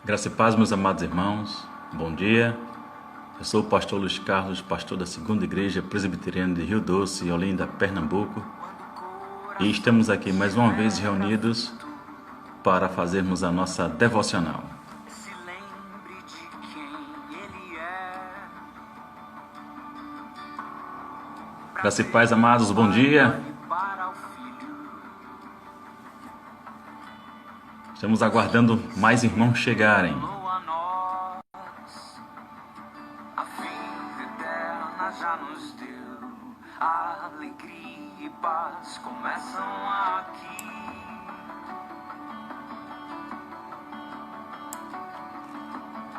Graça e paz, meus amados irmãos, bom dia. Eu sou o pastor Luiz Carlos, pastor da Segunda Igreja Presbiteriana de Rio Doce, Olinda, Pernambuco. E estamos aqui mais uma vez reunidos para fazermos a nossa devocional. Graça e paz, amados, bom dia. Estamos aguardando mais irmãos chegarem. A vida eterna já nos deu, a alegria e paz começam aqui.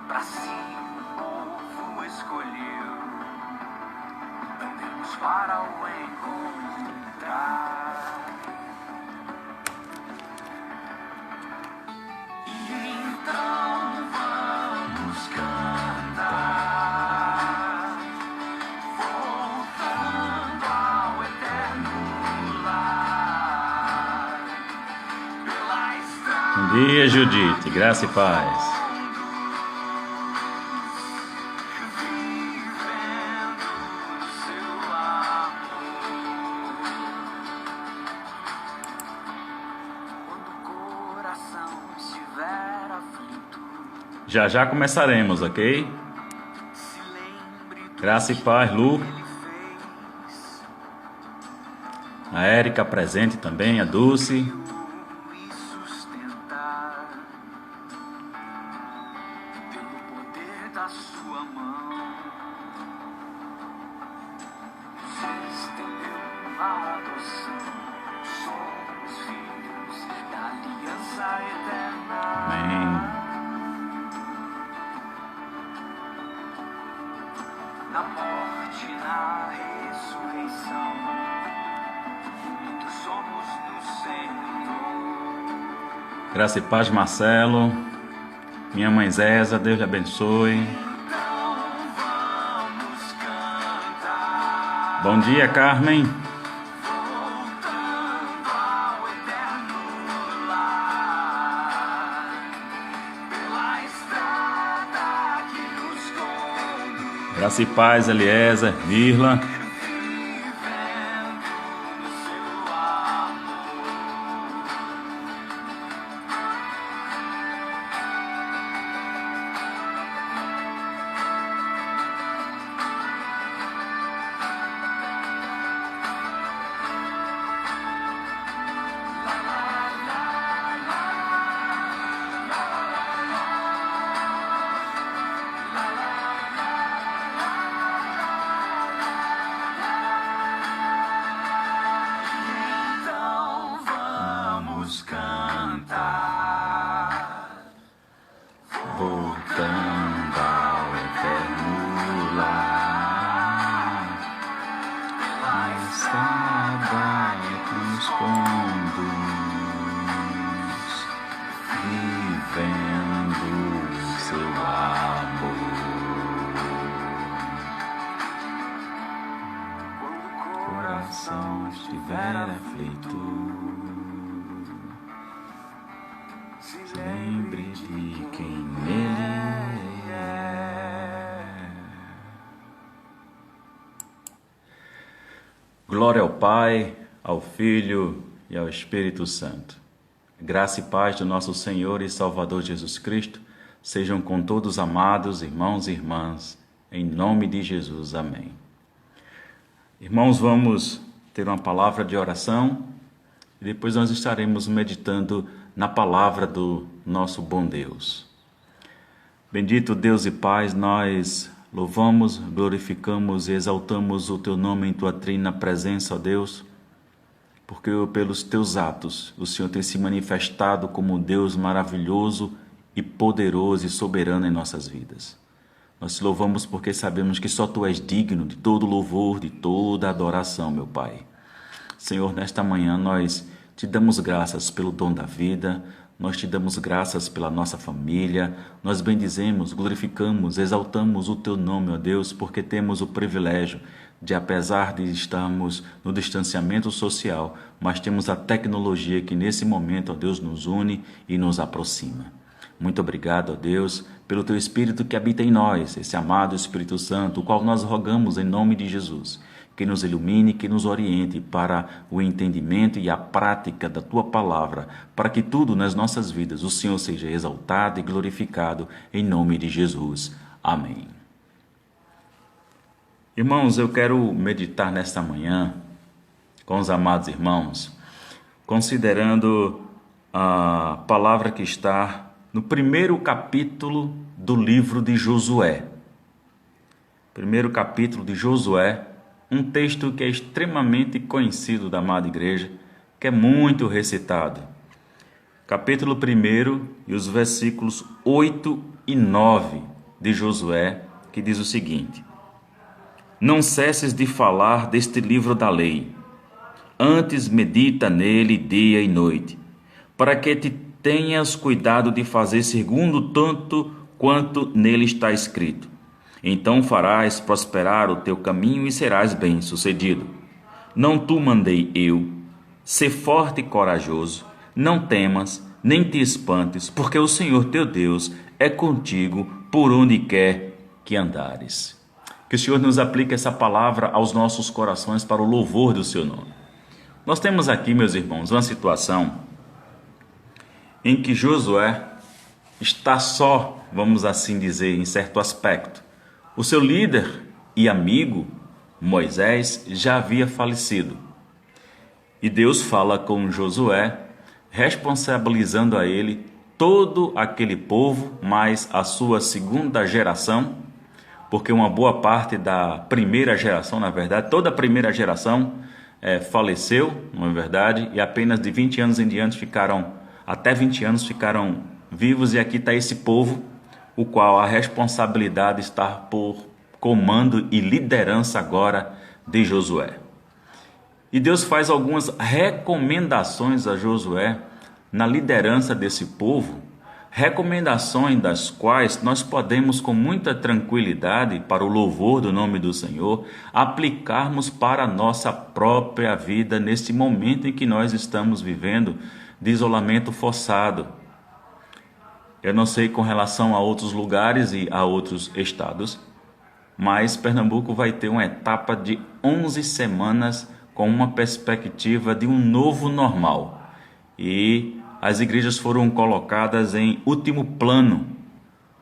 Pra si o povo escolheu, andemos para o encontrar. Então vamos cantar, voltando ao eterno lar, pela estrada. Bom dia, Judite, graça e paz. Vivendo seu amor. Quando o coração estiver aflito, Já começaremos, ok? se lembre do Graça e paz, Lu. que ele fez A Érica presente também, a Dulce. e sustentar pelo poder da sua mão. Nos estendeu a adoção, somos filhos da aliança eterna. Amém. Na morte, na ressurreição, unidos somos no Senhor. Graça e paz, Marcelo. Minha mãe Zéza, Deus lhe abençoe. Então vamos cantar, Bom dia, Carmen. voltando ao eterno lar, pela estrada que nos conduz, Graça e paz, Eliezer, Mirla. vivendo no seu amor. Então vamos cantar, Voltando ao eterno lar, pela a estrada que nos conduz, vivendo o seu amor. quando o Coração estiver aflito, se se lembre de quem ele é. Glória ao Pai, ao Filho e ao Espírito Santo. Graça e paz do nosso Senhor e Salvador Jesus Cristo sejam com todos amados, irmãos e irmãs, em nome de Jesus. Amém. Irmãos, vamos ter uma palavra de oração e depois nós estaremos meditando na palavra do nosso bom Deus. Bendito Deus e Pai, nós louvamos, glorificamos e exaltamos o Teu nome em Tua trina presença, ó Deus, porque pelos Teus atos o Senhor tem se manifestado como um Deus maravilhoso e poderoso e soberano em nossas vidas. Nós te louvamos porque sabemos que só Tu és digno de todo louvor, de toda adoração, meu Pai. Senhor, nesta manhã nós te damos graças pelo dom da vida, nós te damos graças pela nossa família, nós bendizemos, glorificamos, exaltamos o Teu nome, ó Deus, porque temos o privilégio de, apesar de estarmos no distanciamento social, mas temos a tecnologia que nesse momento, ó Deus, nos une e nos aproxima. Muito obrigado, ó Deus, pelo Teu Espírito que habita em nós, esse amado Espírito Santo, o qual nós rogamos em nome de Jesus, que nos ilumine, que nos oriente para o entendimento e a prática da Tua Palavra, para que tudo nas nossas vidas o Senhor seja exaltado e glorificado, em nome de Jesus. Amém. Irmãos, eu quero meditar nesta manhã com os amados irmãos, considerando a palavra que está no primeiro capítulo do livro de Josué. Primeiro capítulo de Josué, um texto que é extremamente conhecido da amada igreja, que é muito recitado. Capítulo 1 e os versículos 8 e 9 de Josué, que diz o seguinte: Não cesses de falar deste livro da lei, antes medita nele dia e noite, para que te tenhas cuidado de fazer segundo tanto quanto nele está escrito. Então farás prosperar o teu caminho e serás bem-sucedido. Não tu mandei eu, sê forte e corajoso, não temas, nem te espantes, porque o Senhor teu Deus é contigo por onde quer que andares. Que o Senhor nos aplique essa palavra aos nossos corações para o louvor do seu nome. Nós temos aqui, meus irmãos, uma situação em que Josué está só, vamos assim dizer, em certo aspecto. O seu líder e amigo, Moisés, já havia falecido. E Deus fala com Josué, responsabilizando a ele todo aquele povo, mais a sua segunda geração, porque uma boa parte da primeira geração, na verdade, toda a primeira geração faleceu, não é verdade, e apenas de 20 anos em diante até 20 anos ficaram vivos, e aqui está esse povo, o qual a responsabilidade está por comando e liderança agora de Josué. E Deus faz algumas recomendações a Josué na liderança desse povo, recomendações das quais nós podemos com muita tranquilidade, para o louvor do nome do Senhor, aplicarmos para a nossa própria vida nesse momento em que nós estamos vivendo de isolamento forçado. Eu não sei com relação a outros lugares e a outros estados, mas Pernambuco vai ter uma etapa de 11 semanas com uma perspectiva de um novo normal. E as igrejas foram colocadas em último plano.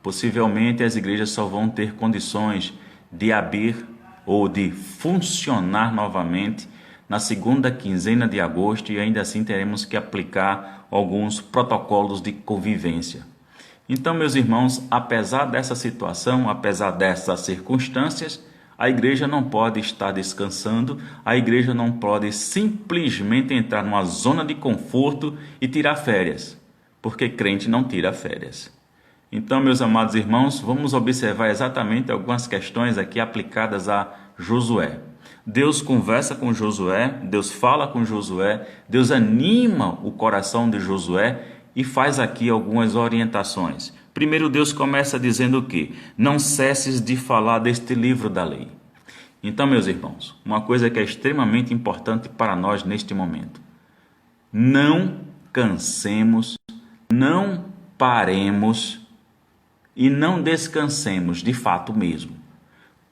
Possivelmente as igrejas só vão ter condições de abrir ou de funcionar novamente na segunda quinzena de agosto, e ainda assim teremos que aplicar alguns protocolos de convivência. Então, meus irmãos, apesar dessa situação, apesar dessas circunstâncias, a igreja não pode estar descansando, a igreja não pode simplesmente entrar numa zona de conforto e tirar férias, porque crente não tira férias. Então, meus amados irmãos, vamos observar exatamente algumas questões aqui aplicadas a Josué. Deus conversa com Josué, Deus fala com Josué, Deus anima o coração de Josué e faz aqui algumas orientações. Primeiro, Deus começa dizendo o quê? Não cesses de falar deste livro da lei. Então, meus irmãos, uma coisa que é extremamente importante para nós neste momento: não cansemos, não paremos e não descansemos de fato mesmo.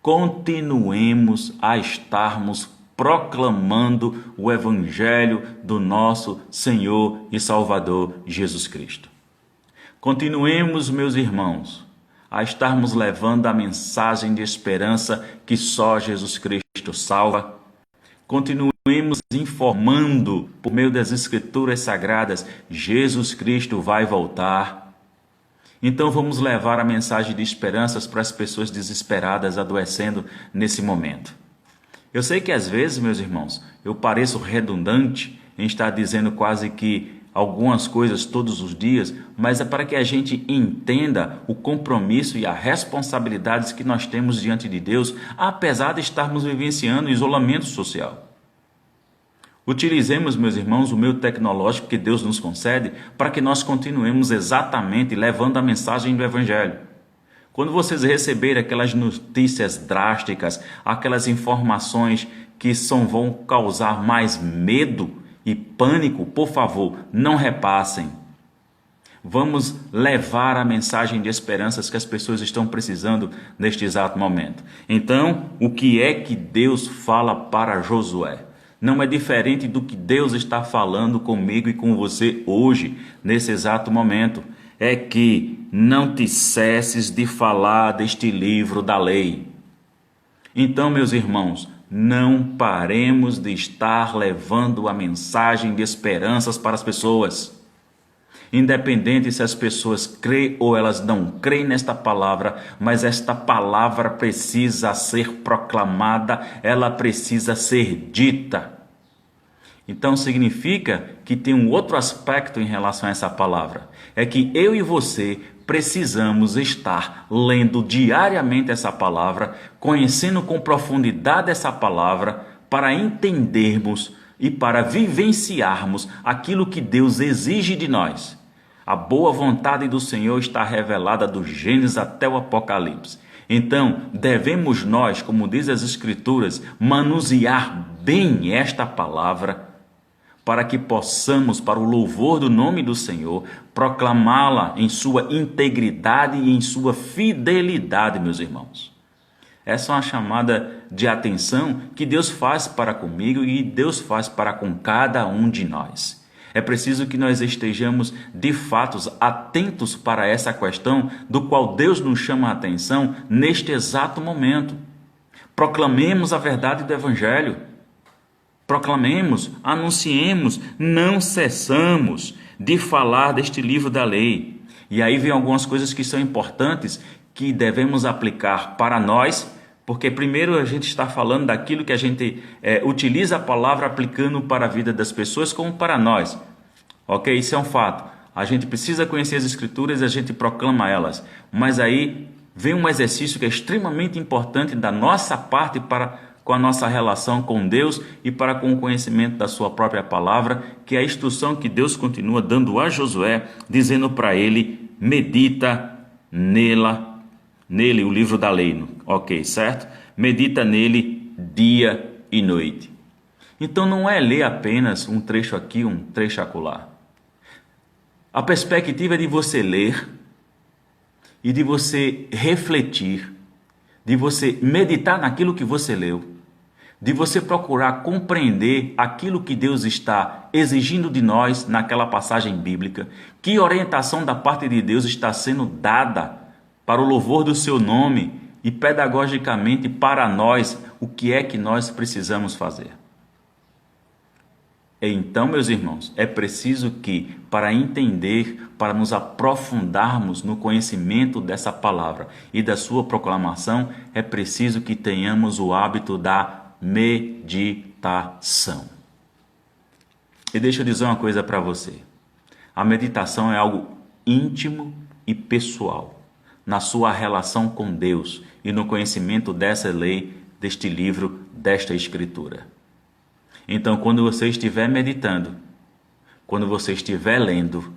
Continuemos a estarmos proclamando o Evangelho do nosso Senhor e Salvador Jesus Cristo. Continuemos, meus irmãos, a estarmos levando a mensagem de esperança que só Jesus Cristo salva. Continuemos informando por meio das Escrituras Sagradas: Jesus Cristo vai voltar. Então vamos levar a mensagem de esperanças para as pessoas desesperadas, adoecendo nesse momento. Eu sei que às vezes, meus irmãos, eu pareço redundante em estar dizendo quase que algumas coisas todos os dias, mas é para que a gente entenda o compromisso e as responsabilidades que nós temos diante de Deus, apesar de estarmos vivenciando isolamento social. Utilizemos, meus irmãos, o meio tecnológico que Deus nos concede para que nós continuemos exatamente levando a mensagem do Evangelho. Quando vocês receberem aquelas notícias drásticas, aquelas informações que vão causar mais medo e pânico, por favor, não repassem. Vamos levar a mensagem de esperanças que as pessoas estão precisando neste exato momento. Então, o que é que Deus fala para Josué? Não é diferente do que Deus está falando comigo e com você hoje, nesse exato momento. É que não te cesses de falar deste livro da lei. Então, meus irmãos, não paremos de estar levando a mensagem de esperanças para as pessoas. Independente se as pessoas creem ou elas não creem nesta palavra, mas esta palavra precisa ser proclamada, ela precisa ser dita. Então significa que tem um outro aspecto em relação a essa palavra. É que eu e você precisamos estar lendo diariamente essa palavra, conhecendo com profundidade essa palavra, para entendermos e para vivenciarmos aquilo que Deus exige de nós. A boa vontade do Senhor está revelada do Gênesis até o Apocalipse. Então, devemos nós, como diz as Escrituras, manusear bem esta palavra para que possamos, para o louvor do nome do Senhor, proclamá-la em sua integridade e em sua fidelidade, meus irmãos. Essa é uma chamada de atenção que Deus faz para comigo e Deus faz para com cada um de nós. É preciso que nós estejamos, de fato, atentos para essa questão do qual Deus nos chama a atenção neste exato momento. Proclamemos a verdade do Evangelho. Proclamemos, anunciemos, não cessamos de falar deste livro da lei. E aí vem algumas coisas que são importantes que devemos aplicar para nós, porque primeiro a gente está falando daquilo que a gente utiliza a palavra aplicando para a vida das pessoas como para nós. Ok? Isso é um fato. A gente precisa conhecer as Escrituras e a gente proclama elas. Mas aí vem um exercício que é extremamente importante da nossa parte com a nossa relação com Deus e para com o conhecimento da sua própria palavra, que é a instrução que Deus continua dando a Josué, dizendo para ele, medita nele, o livro da lei, ok, certo? Medita nele dia e noite. Então não é ler apenas um trecho aqui, um trecho acolá. A perspectiva é de você ler e de você refletir, de você meditar naquilo que você leu, de você procurar compreender aquilo que Deus está exigindo de nós naquela passagem bíblica, que orientação da parte de Deus está sendo dada para o louvor do seu nome e pedagogicamente para nós, o que é que nós precisamos fazer. Então, meus irmãos, é preciso que, para entender, para nos aprofundarmos no conhecimento dessa palavra e da sua proclamação, é preciso que tenhamos o hábito da meditação. E deixa eu dizer uma coisa para você. A meditação é algo íntimo e pessoal, na sua relação com Deus e no conhecimento dessa lei, deste livro, desta Escritura. Então, quando você estiver meditando, quando você estiver lendo,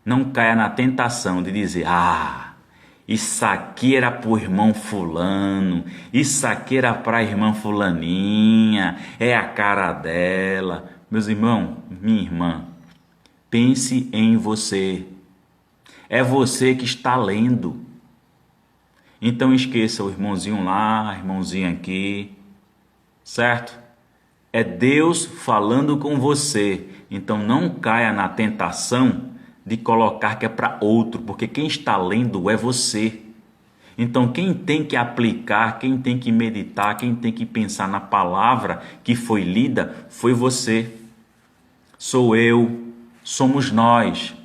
não caia na tentação de dizer, isso aqui era para o irmão fulano, isso aqui era para a irmã fulaninha, é a cara dela. Meus irmãos, minha irmã, pense em você. É você que está lendo. Então esqueça o irmãozinho lá, a irmãozinha aqui, certo? É Deus falando com você. Então não caia na tentação de colocar que é para outro, porque quem está lendo é você. Então quem tem que aplicar, quem tem que meditar, quem tem que pensar na palavra que foi lida, foi você. Sou eu, somos nós.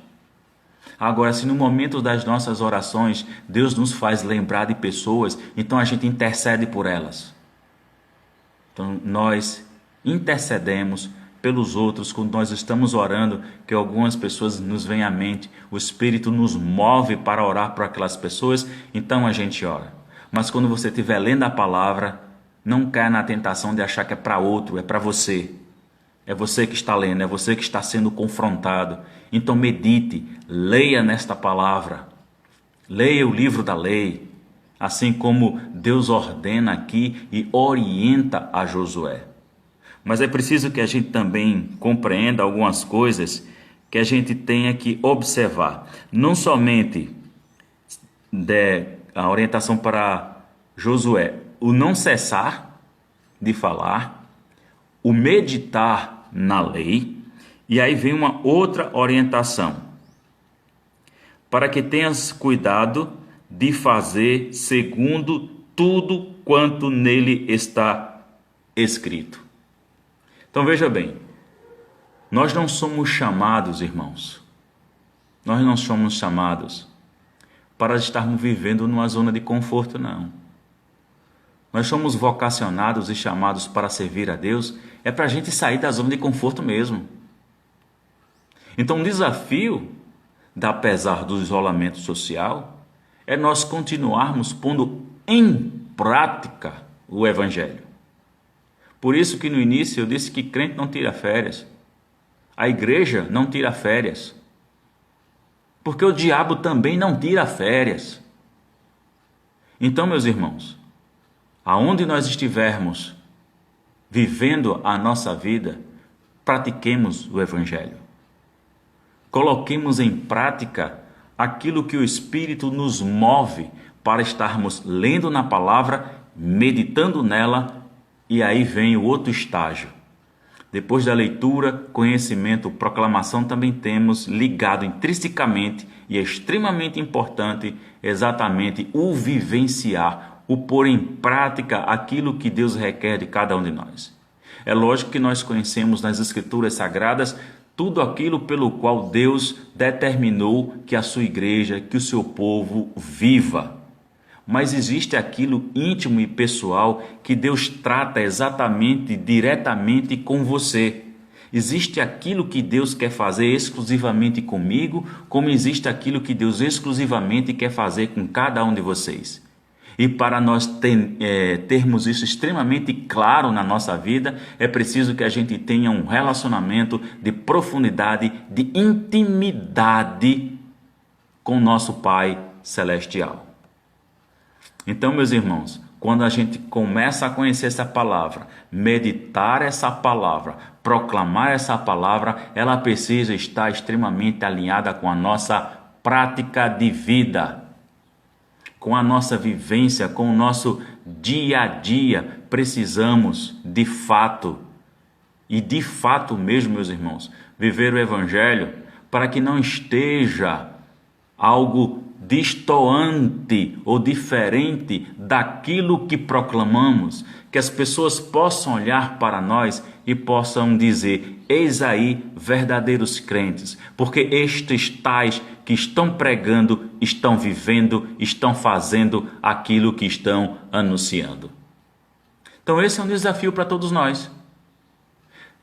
Agora, se no momento das nossas orações, Deus nos faz lembrar de pessoas, então a gente intercede por elas. Então nós intercedemos pelos outros quando nós estamos orando, que algumas pessoas nos vêm à mente, o Espírito nos move para orar por aquelas pessoas, então a gente ora. Mas quando você estiver lendo a palavra, não caia na tentação de achar que é para outro, é para você. É você que está lendo, é você que está sendo confrontado. Então medite, leia nesta palavra, leia o livro da lei, assim como Deus ordena aqui e orienta a Josué. Mas é preciso que a gente também compreenda algumas coisas que a gente tenha que observar. Não somente a orientação para Josué, o não cessar de falar, o meditar na lei, e aí vem uma outra orientação, para que tenhas cuidado de fazer segundo tudo quanto nele está escrito. Então veja bem, nós não somos chamados, irmãos, nós não somos chamados para estarmos vivendo numa zona de conforto, não. Nós somos vocacionados e chamados para servir a Deus, é para a gente sair da zona de conforto mesmo. Então o desafio, apesar do isolamento social, é nós continuarmos pondo em prática o Evangelho. Por isso que no início eu disse que crente não tira férias. A igreja não tira férias. Porque o diabo também não tira férias. Então, meus irmãos, aonde nós estivermos vivendo a nossa vida, pratiquemos o Evangelho. Coloquemos em prática aquilo que o Espírito nos move para estarmos lendo na palavra, meditando nela, e aí vem o outro estágio. Depois da leitura, conhecimento, proclamação, também temos ligado intrinsecamente, e é extremamente importante, exatamente o vivenciar, o pôr em prática aquilo que Deus requer de cada um de nós. É lógico que nós conhecemos nas Escrituras Sagradas tudo aquilo pelo qual Deus determinou que a sua igreja, que o seu povo viva. Mas existe aquilo íntimo e pessoal que Deus trata exatamente, diretamente com você. Existe aquilo que Deus quer fazer exclusivamente comigo, como existe aquilo que Deus exclusivamente quer fazer com cada um de vocês. E para nós termos isso extremamente claro na nossa vida, é preciso que a gente tenha um relacionamento de profundidade, de intimidade com o nosso Pai Celestial. Então, meus irmãos, quando a gente começa a conhecer essa palavra, meditar essa palavra, proclamar essa palavra, ela precisa estar extremamente alinhada com a nossa prática de vida, com a nossa vivência, com o nosso dia a dia. Precisamos, de fato, e de fato mesmo, meus irmãos, viver o Evangelho para que não esteja algo destoante ou diferente daquilo que proclamamos, que as pessoas possam olhar para nós e possam dizer: eis aí verdadeiros crentes, porque estes tais que estão pregando, estão vivendo, estão fazendo aquilo que estão anunciando. Então esse é um desafio para todos nós.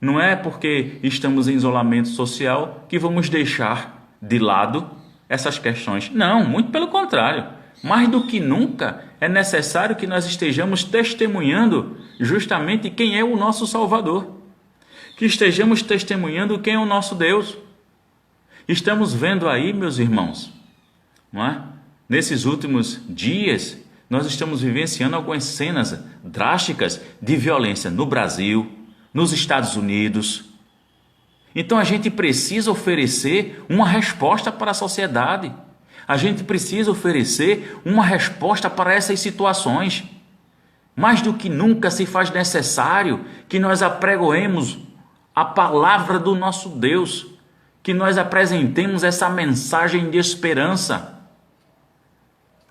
Não é porque estamos em isolamento social que vamos deixar de lado essas questões. Não, muito pelo contrário. Mais do que nunca é necessário que nós estejamos testemunhando justamente quem é o nosso Salvador. Que estejamos testemunhando quem é o nosso Deus. Estamos vendo aí, meus irmãos, não é? Nesses últimos dias, nós estamos vivenciando algumas cenas drásticas de violência no Brasil, nos Estados Unidos. Então a gente precisa oferecer uma resposta para a sociedade. A gente precisa oferecer uma resposta para essas situações. Mais do que nunca se faz necessário que nós apregoemos a palavra do nosso Deus, que nós apresentemos essa mensagem de esperança.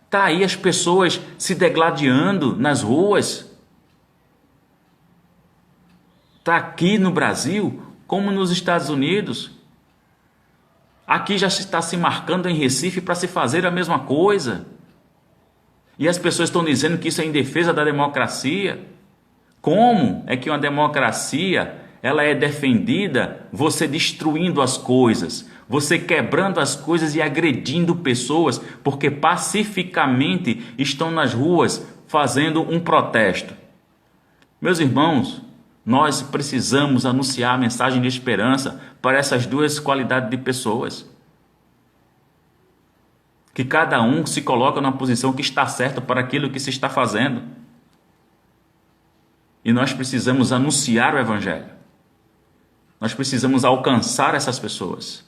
Está aí as pessoas se degladiando nas ruas. Está aqui no Brasil como nos Estados Unidos. Aqui já está se marcando em Recife para se fazer a mesma coisa. E as pessoas estão dizendo que isso é em defesa da democracia. Como é que uma democracia ela é defendida você destruindo as coisas, você quebrando as coisas e agredindo pessoas porque pacificamente estão nas ruas fazendo um protesto? Meus irmãos, nós precisamos anunciar a mensagem de esperança para essas duas qualidades de pessoas. Que cada um se coloca na posição que está certa para aquilo que se está fazendo. E nós precisamos anunciar o Evangelho. Nós precisamos alcançar essas pessoas.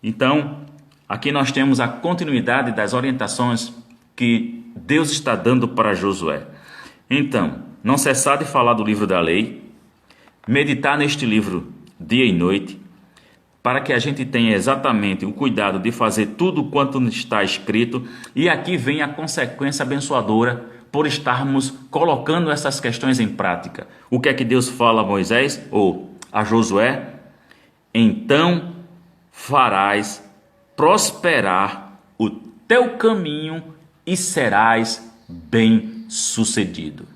Então, aqui nós temos a continuidade das orientações que Deus está dando para Josué. Então, não cessar de falar do livro da lei, meditar neste livro dia e noite, para que a gente tenha exatamente o cuidado de fazer tudo quanto está escrito. E aqui vem a consequência abençoadora por estarmos colocando essas questões em prática. O que é que Deus fala a Moisés ou a Josué? Então farás prosperar o teu caminho e serás bem-sucedido.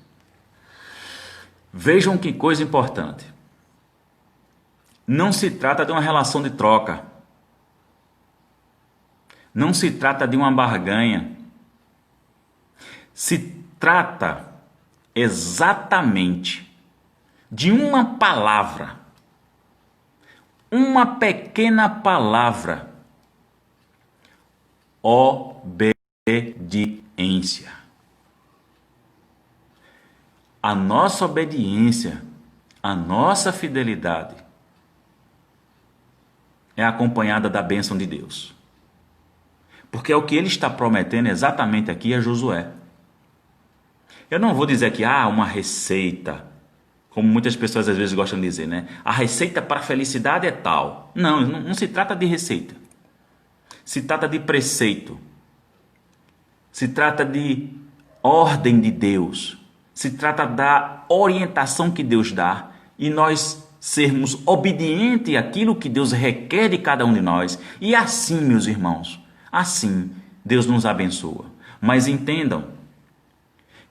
Vejam que coisa importante. Não se trata de uma relação de troca. Não se trata de uma barganha. Se trata exatamente de uma palavra. Uma pequena palavra. Obediência. A nossa obediência, a nossa fidelidade é acompanhada da bênção de Deus. Porque é o que ele está prometendo exatamente aqui a Josué. Eu não vou dizer que uma receita, como muitas pessoas às vezes gostam de dizer, né? A receita para a felicidade é tal. Não se trata de receita. Se trata de preceito. Se trata de ordem de Deus. Se trata da orientação que Deus dá e nós sermos obedientes àquilo que Deus requer de cada um de nós. E assim, meus irmãos, assim Deus nos abençoa. Mas entendam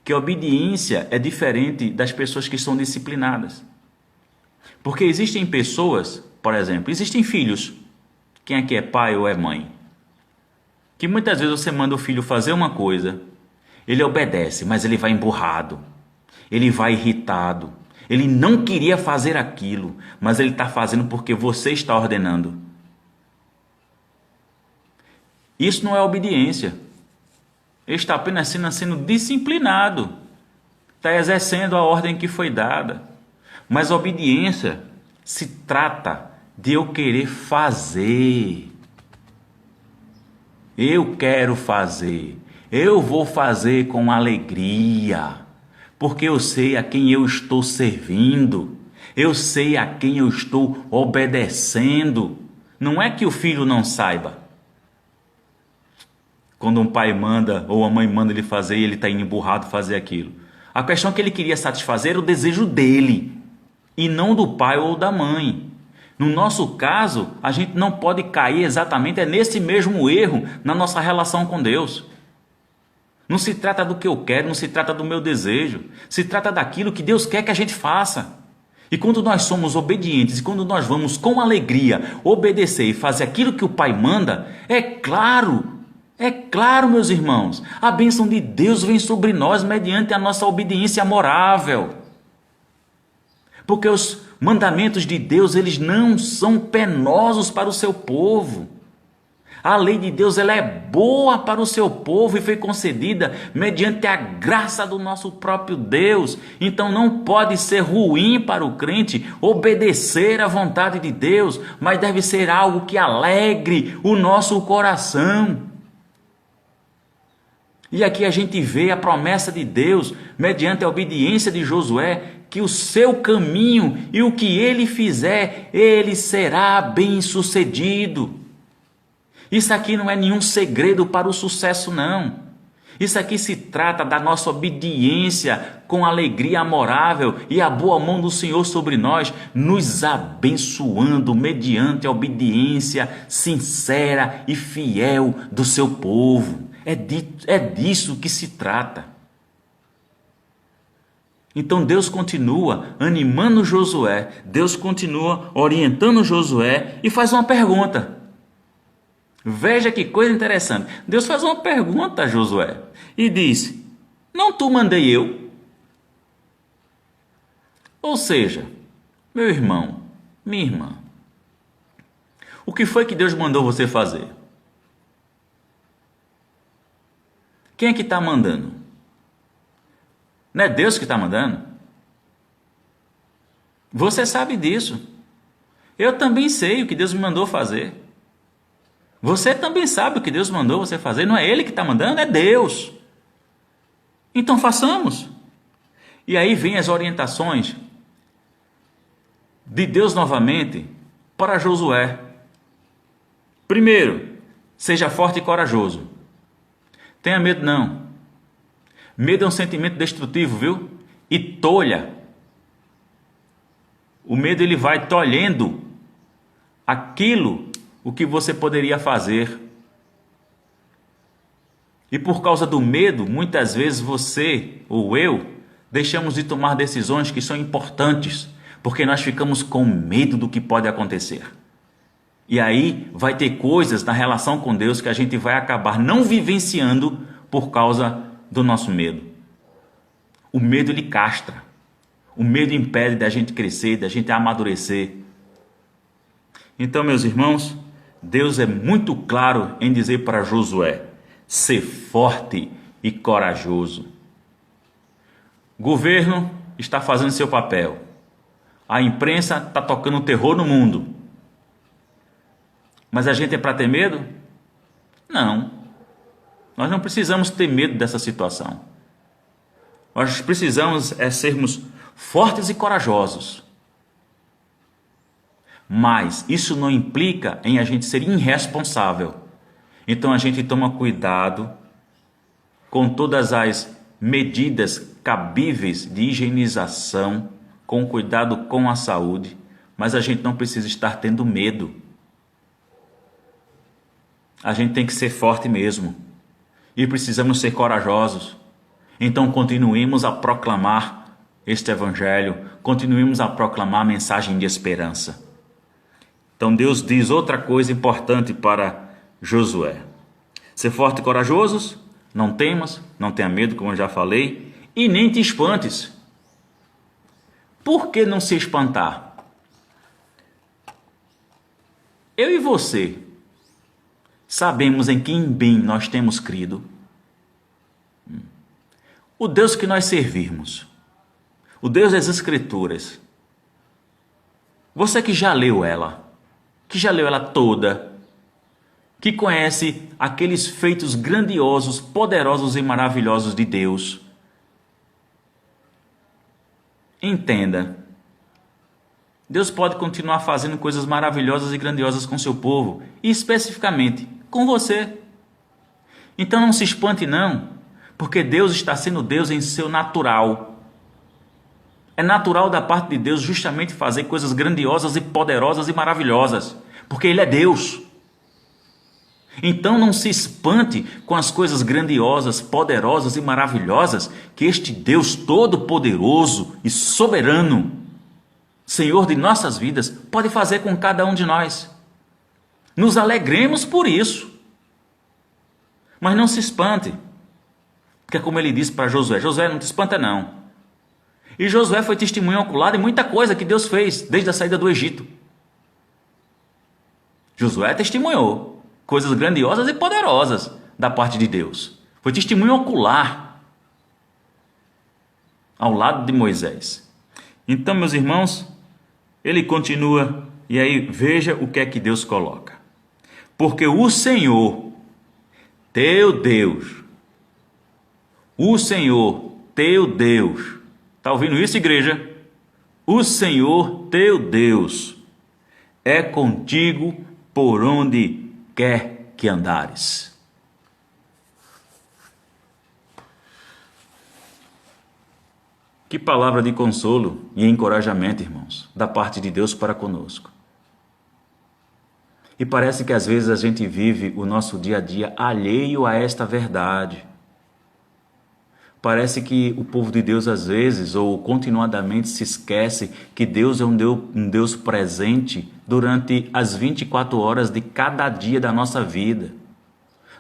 que a obediência é diferente das pessoas que são disciplinadas. Porque existem pessoas, por exemplo, existem filhos, quem aqui é pai ou é mãe, que muitas vezes você manda o filho fazer uma coisa, ele obedece, mas ele vai emburrado, ele vai irritado, ele não queria fazer aquilo, mas ele está fazendo porque você está ordenando. Isso não é obediência. Ele está apenas sendo disciplinado, está exercendo a ordem que foi dada. Mas obediência se trata de eu querer fazer. Eu quero fazer. Eu vou fazer com alegria. Porque eu sei a quem eu estou servindo. Eu sei a quem eu estou obedecendo. Não é que o filho não saiba. Quando um pai manda ou a mãe manda ele fazer e ele está indo emburrado fazer aquilo. A questão é que ele queria satisfazer o desejo dele e não do pai ou da mãe. No nosso caso, a gente não pode cair exatamente nesse mesmo erro na nossa relação com Deus. Não se trata do que eu quero, não se trata do meu desejo. Se trata daquilo que Deus quer que a gente faça. E quando nós somos obedientes, e quando nós vamos com alegria obedecer e fazer aquilo que o Pai manda, é claro, meus irmãos, a bênção de Deus vem sobre nós mediante a nossa obediência amorável. Porque os mandamentos de Deus, eles não são penosos para o seu povo. A lei de Deus, ela é boa para o seu povo e foi concedida mediante a graça do nosso próprio Deus. Então não pode ser ruim para o crente obedecer à vontade de Deus, mas deve ser algo que alegre o nosso coração. E aqui a gente vê a promessa de Deus, mediante a obediência de Josué, que o seu caminho e o que ele fizer, ele será bem-sucedido. Isso aqui não é nenhum segredo para o sucesso, não. Isso aqui se trata da nossa obediência com alegria amorável e a boa mão do Senhor sobre nós, nos abençoando mediante a obediência sincera e fiel do seu povo. É disso que se trata. Então Deus continua animando Josué, Deus continua orientando Josué e faz uma pergunta. Veja que coisa interessante. Deus faz uma pergunta a Josué e diz: não tu mandei eu? Ou seja, meu irmão, minha irmã, o que foi que Deus mandou você fazer? Quem é que está mandando? Não é Deus que está mandando? Você sabe disso. Eu também sei o que Deus me mandou fazer. Você também sabe o que Deus mandou você fazer. Não é Ele que está mandando, é Deus. Então façamos. E aí vem as orientações de Deus novamente para Josué. Primeiro, seja forte e corajoso. Tenha medo não. Medo é um sentimento destrutivo, viu? E tolha. O medo ele vai tolhendo aquilo o que você poderia fazer. E por causa do medo, muitas vezes você ou eu deixamos de tomar decisões que são importantes, porque nós ficamos com medo do que pode acontecer. E aí vai ter coisas na relação com Deus que a gente vai acabar não vivenciando por causa do nosso medo. O medo ele castra. O medo impede da gente crescer, da gente amadurecer. Então, meus irmãos, Deus é muito claro em dizer para Josué: ser forte e corajoso. O governo está fazendo seu papel. A imprensa está tocando terror no mundo. Mas a gente é para ter medo? Não. Nós não precisamos ter medo dessa situação. Nós precisamos sermos fortes e corajosos. Mas isso não implica em a gente ser irresponsável. Então a gente toma cuidado com todas as medidas cabíveis de higienização, com cuidado com a saúde, mas a gente não precisa estar tendo medo. A gente tem que ser forte mesmo. E precisamos ser corajosos. Então continuemos a proclamar este evangelho, continuemos a proclamar a mensagem de esperança. Então Deus diz outra coisa importante para Josué: ser forte e corajosos, não temas, não tenha medo, como eu já falei, e nem te espantes. Por que não se espantar? Eu e você sabemos em quem bem nós temos crido. O Deus que nós servirmos, o Deus das Escrituras. Você que já leu ela toda, que conhece aqueles feitos grandiosos, poderosos e maravilhosos de Deus, entenda, Deus pode continuar fazendo coisas maravilhosas e grandiosas com seu povo, e especificamente com você. Então não se espante não, porque Deus está sendo Deus em seu natural. É natural da parte de Deus justamente fazer coisas grandiosas e poderosas e maravilhosas, porque Ele é Deus. Então não se espante com as coisas grandiosas, poderosas e maravilhosas que este Deus todo-poderoso e soberano, Senhor de nossas vidas, pode fazer com cada um de nós. Nos alegremos por isso. Mas não se espante, porque como ele disse para Josué: Josué, não te espanta não. E Josué foi testemunho ocular de muita coisa que Deus fez desde a saída do Egito. Josué testemunhou coisas grandiosas e poderosas da parte de Deus. Foi testemunho ocular ao lado de Moisés. Então, meus irmãos, ele continua, e aí veja o que é que Deus coloca. Porque o Senhor, teu Deus, o Senhor, teu Deus, está ouvindo isso, igreja? O Senhor, teu Deus, é contigo por onde quer que andares. Que palavra de consolo e encorajamento, irmãos, da parte de Deus para conosco. E parece que às vezes a gente vive o nosso dia a dia alheio a esta verdade. Parece que o povo de Deus às vezes ou continuadamente se esquece que Deus é um Deus presente durante as 24 horas de cada dia da nossa vida.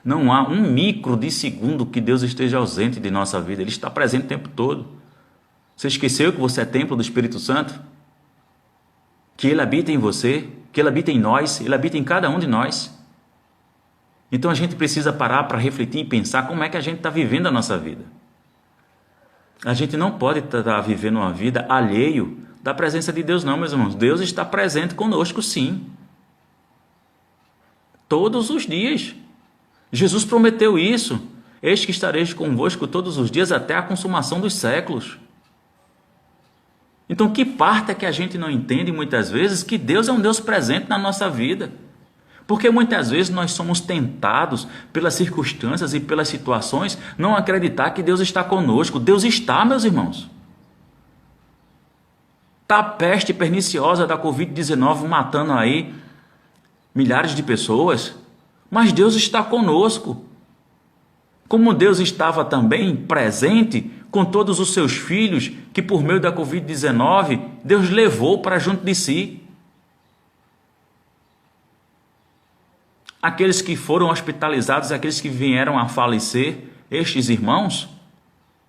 Não há um micro de segundo que Deus esteja ausente de nossa vida. Ele está presente o tempo todo. Você esqueceu que você é templo do Espírito Santo? Que Ele habita em você, que Ele habita em nós, Ele habita em cada um de nós. Então a gente precisa parar para refletir e pensar como é que a gente está vivendo a nossa vida. A gente não pode estar vivendo uma vida alheio da presença de Deus não, meus irmãos. Deus está presente conosco, sim. Todos os dias. Jesus prometeu isso. Eis que estareis convosco todos os dias até a consumação dos séculos. Então, que parte é que a gente não entende muitas vezes? Que Deus é um Deus presente na nossa vida. Porque muitas vezes nós somos tentados pelas circunstâncias e pelas situações não acreditar que Deus está conosco. Deus está, meus irmãos. Está a peste perniciosa da Covid-19 matando aí milhares de pessoas, mas Deus está conosco. Como Deus estava também presente com todos os seus filhos que por meio da Covid-19 Deus levou para junto de si. Aqueles que foram hospitalizados, aqueles que vieram a falecer, estes irmãos,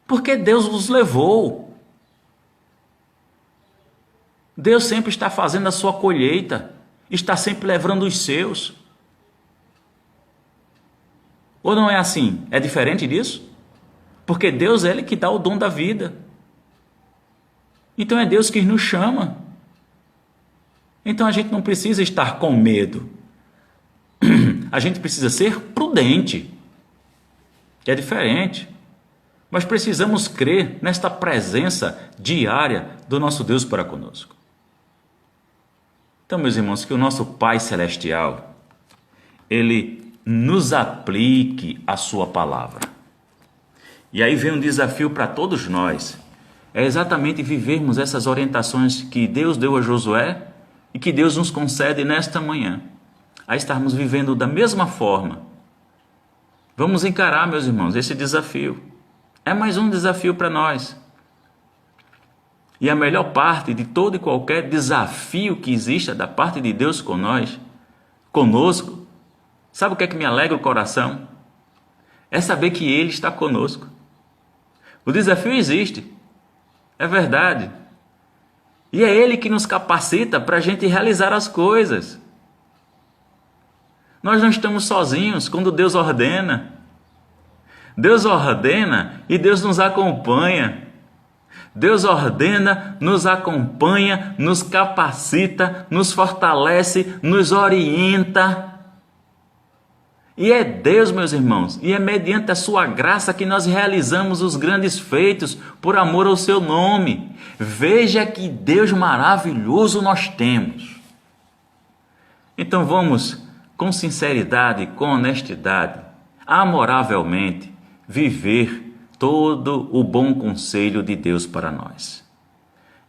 porque Deus os levou. Deus sempre está fazendo a sua colheita, está sempre levando os seus. Ou não é assim? É diferente disso? Porque Deus é Ele que dá o dom da vida. Então é Deus que nos chama. Então a gente não precisa estar com medo. A gente precisa ser prudente. É diferente. Mas precisamos crer nesta presença diária do nosso Deus para conosco. Então, meus irmãos, que o nosso Pai Celestial, Ele nos aplique a sua palavra. E aí vem um desafio para todos nós. É exatamente vivermos essas orientações que Deus deu a Josué e que Deus nos concede nesta manhã. A estarmos vivendo da mesma forma. Vamos encarar, meus irmãos, esse desafio. É mais um desafio para nós. E a melhor parte de todo e qualquer desafio que exista da parte de Deus conosco, sabe o que é que me alegra o coração? É saber que Ele está conosco. O desafio existe, é verdade. E é Ele que nos capacita para a gente realizar as coisas. Nós não estamos sozinhos quando Deus ordena. Deus ordena e Deus nos acompanha. Deus ordena, nos acompanha, nos capacita, nos fortalece, nos orienta. E é Deus, meus irmãos, e é mediante a sua graça que nós realizamos os grandes feitos por amor ao seu nome. Veja que Deus maravilhoso nós temos. Então vamos, com sinceridade, com honestidade, amoravelmente, viver todo o bom conselho de Deus para nós.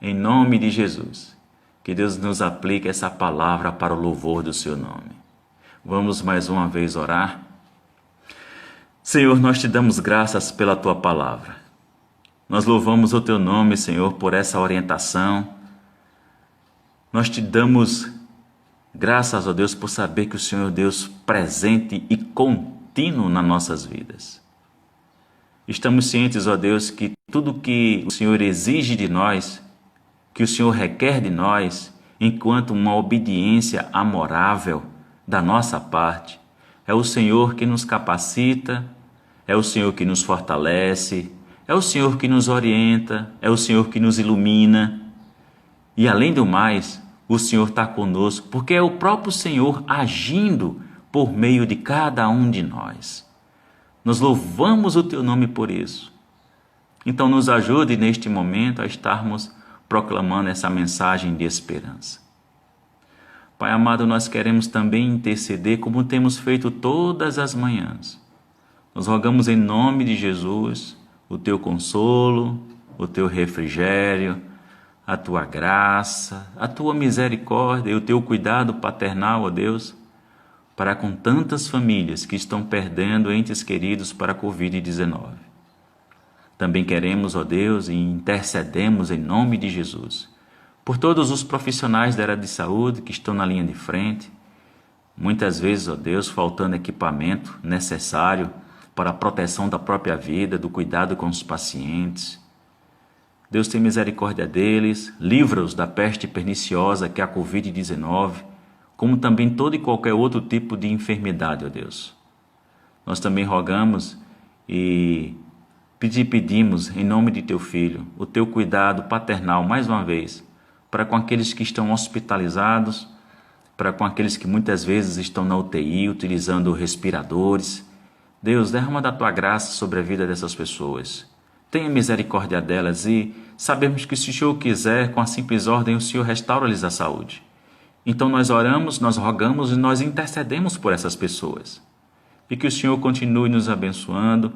Em nome de Jesus, que Deus nos aplique essa palavra para o louvor do seu nome. Vamos mais uma vez orar. Senhor, nós te damos graças pela tua palavra. Nós louvamos o teu nome, Senhor, por essa orientação. Nós te damos graças, ó Deus, por saber que o Senhor é Deus presente e contínuo nas nossas vidas. Estamos cientes, ó Deus, que tudo que o Senhor exige de nós, que o Senhor requer de nós, enquanto uma obediência amorável da nossa parte, é o Senhor que nos capacita, é o Senhor que nos fortalece, é o Senhor que nos orienta, é o Senhor que nos ilumina. E além do mais, o Senhor está conosco, porque é o próprio Senhor agindo por meio de cada um de nós. Nós louvamos o teu nome por isso. Então nos ajude neste momento a estarmos proclamando essa mensagem de esperança. Pai amado, nós queremos também interceder como temos feito todas as manhãs. Nós rogamos em nome de Jesus o teu consolo, o teu refrigério, a tua graça, a tua misericórdia e o teu cuidado paternal, ó Deus, para com tantas famílias que estão perdendo entes queridos para a Covid-19. Também queremos, ó Deus, e intercedemos em nome de Jesus, por todos os profissionais da área de saúde que estão na linha de frente, muitas vezes, ó Deus, faltando equipamento necessário para a proteção da própria vida, do cuidado com os pacientes. Deus tem misericórdia deles, livra-os da peste perniciosa que é a Covid-19, como também todo e qualquer outro tipo de enfermidade, ó Deus. Nós também rogamos e pedimos em nome de teu Filho, o teu cuidado paternal, mais uma vez, para com aqueles que estão hospitalizados, para com aqueles que muitas vezes estão na UTI utilizando respiradores. Deus, derrama da tua graça sobre a vida dessas pessoas. Tenha misericórdia delas e sabemos que se o Senhor quiser, com a simples ordem, o Senhor restaura-lhes a saúde. Então nós oramos, nós rogamos e nós intercedemos por essas pessoas. E que o Senhor continue nos abençoando,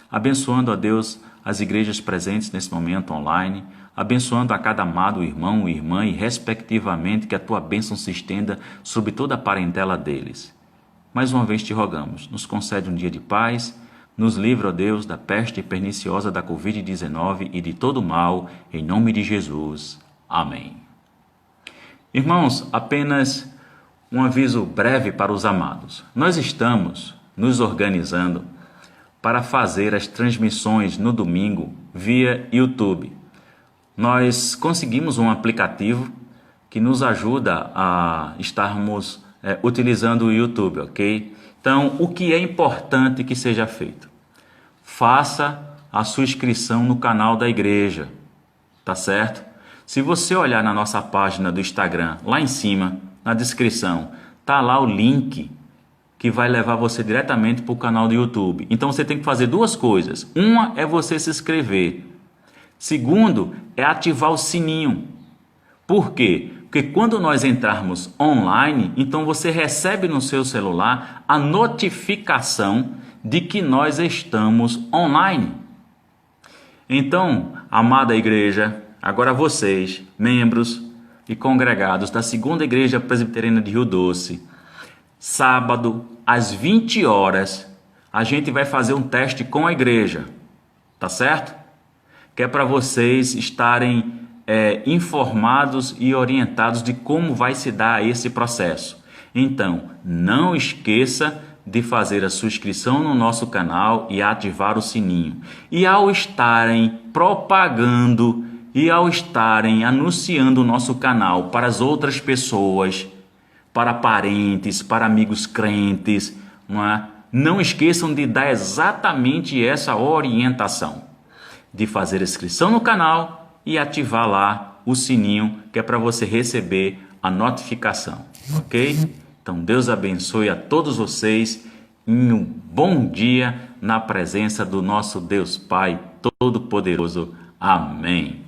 abençoando, ó Deus, as igrejas presentes nesse momento online, abençoando a cada amado irmão e irmã e, respectivamente, que a tua bênção se estenda sobre toda a parentela deles. Mais uma vez te rogamos, nos concede um dia de paz, nos livra, ó Deus, da peste perniciosa da Covid-19 e de todo mal, em nome de Jesus. Amém. Irmãos, apenas um aviso breve para os amados. Nós estamos nos organizando para fazer as transmissões no domingo via YouTube. Nós conseguimos um aplicativo que nos ajuda a estarmos utilizando o YouTube, ok? Então, o que é importante que seja feito? Faça a sua inscrição no canal da igreja, tá certo? Se você olhar na nossa página do Instagram, lá em cima, na descrição, tá lá o link que vai levar você diretamente para o canal do YouTube. Então você tem que fazer duas coisas. Uma é você se inscrever. Segundo é ativar o sininho. Por quê? Porque quando nós entrarmos online, então você recebe no seu celular a notificação de que nós estamos online. Então, amada igreja, agora vocês, membros e congregados da Segunda Igreja Presbiteriana de Rio Doce, sábado, às 20 horas, a gente vai fazer um teste com a igreja, tá certo? Que é para vocês estarem informados e orientados de como vai se dar esse processo. Então, não esqueça de fazer a sua inscrição no nosso canal e ativar o sininho. E ao estarem propagando e ao estarem anunciando o nosso canal para as outras pessoas, para parentes, para amigos crentes, não esqueçam de dar exatamente essa orientação, de fazer a inscrição no canal e ativar lá o sininho, que é para você receber a notificação, ok? Então Deus abençoe a todos vocês e um bom dia na presença do nosso Deus Pai Todo-Poderoso. Amém.